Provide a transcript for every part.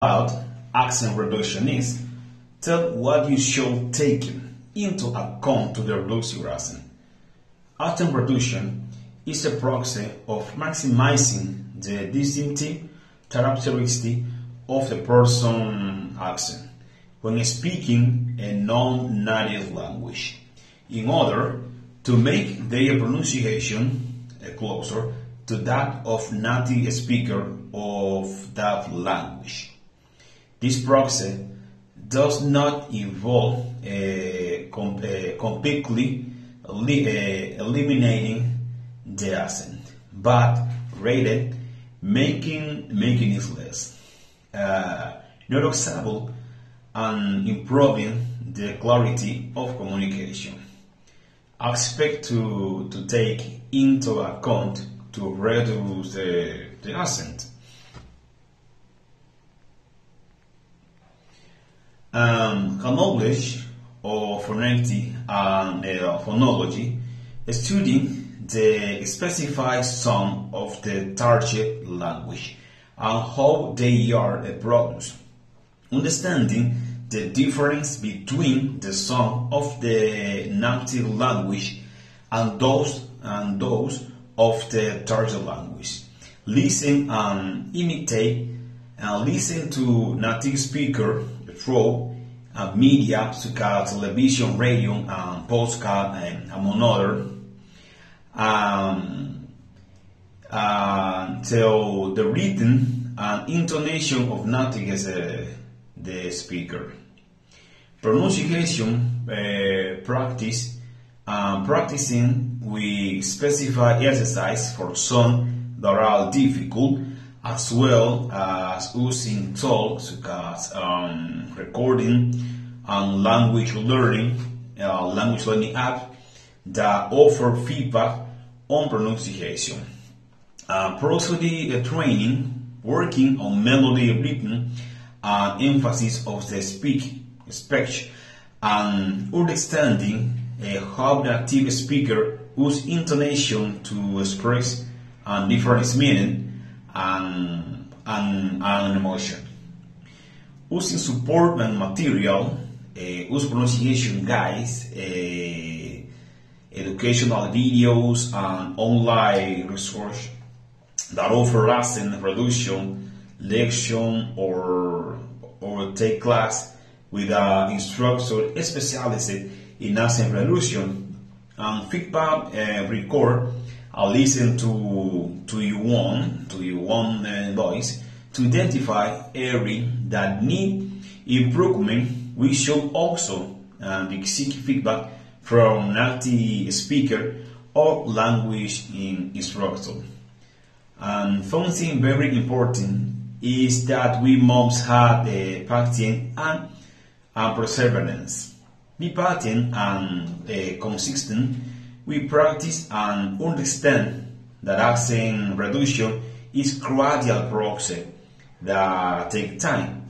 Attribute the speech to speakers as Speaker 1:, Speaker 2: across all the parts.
Speaker 1: about accent reduction is tell what you should take into account to reduce your accent. Accent reduction is a process of maximizing the distinctive characteristic of the person's accent when speaking a non-native language in order to make their pronunciation closer to that of native speaker of that language. This process does not involve completely eliminating the accent, but rather making it less noticeable and improving the clarity of communication. Expect to take into account to reduce the accent. Knowledge of phonetic and phonology, studying the specified sound of the target language and how they are produced, understanding the difference between the sound of the native language and those of the target language. Listen and imitate and listen to native speaker through media such as television, radio, and postcard, and among other, till the written and intonation of native as the speaker. Pronunciation practicing with specified exercise for some that are difficult, as well as using tools such as recording and language learning app that offer feedback on pronunciation. Prosody training, working on melody, rhythm, and emphasis of the speech, and understanding how the native speaker use intonation to express different meaning and emotion. Using support and material, use pronunciation guides, educational videos, and online resources that offer accent reduction, lection, or take class with an instructor specialized in accent reduction, and feedback record and listen to your own voice to identify areas that need improvement. We should also seek feedback from native speaker or language instructor. And something very important is that we must have patience and perseverance. Be patient and consistent. We practice and understand that accent reduction is a gradual process that takes time.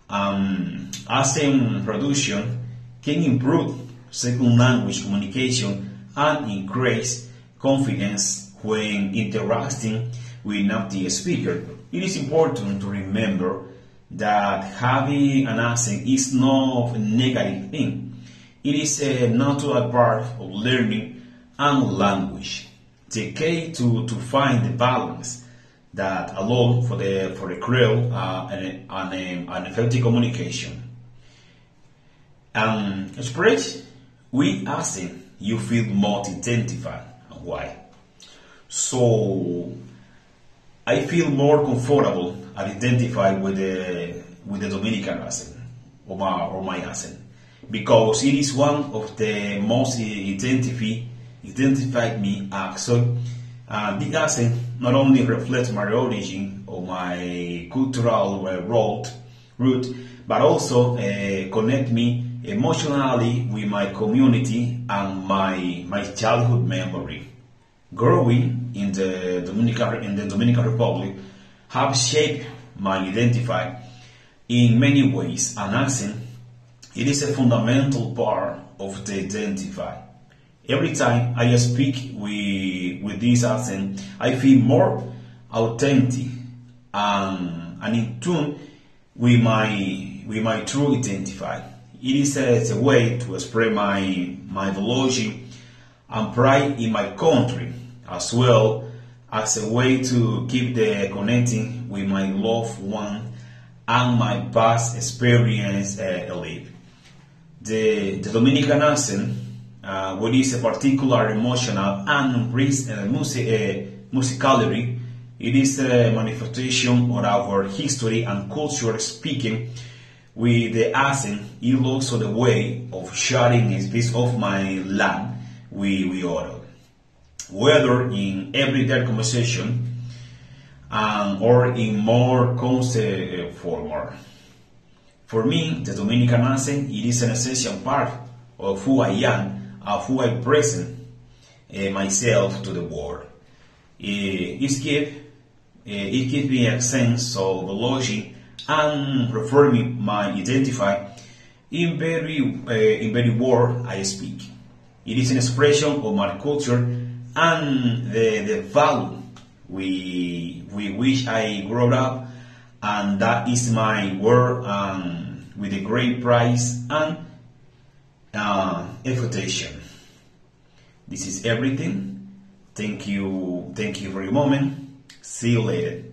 Speaker 1: Accent reduction can improve second language communication and increase confidence when interacting with native speaker. It is important to remember that having an accent is not a negative thing. It is a natural part of learning and language. The key to find the balance that allows for the clear and effective communication. Express with accent you feel more identified, and why? So I feel more comfortable and identified with the Dominican accent or my accent, because it is one of the most identified me accent. The accent not only reflects my origin or my cultural root, but also connect me emotionally with my community and my childhood memory. Growing in the Dominican Republic have shaped my identity in many ways. An accent, it is a fundamental part of the identity. Every time I speak with this accent, I feel more authentic and and in tune with my true identify. It is a way to express my ideology and pride in my country, as well as a way to keep the connecting with my loved one and my past experience alive. The Dominican accent, what is a particular emotional and musicality, it is a manifestation of our history and culture speaking with the accent. It also the way of sharing a piece of my land with others. Whether in everyday conversation or in more constant form. For me, the Dominican accent it is an essential part of who I am, of who I present myself to the world. It gives me a sense of logic and reforming my identity in very word I speak. It is an expression of my culture and the value with which I grew up, and that is my word with a great price and expectation. This is everything. Thank you for your moment. See you later.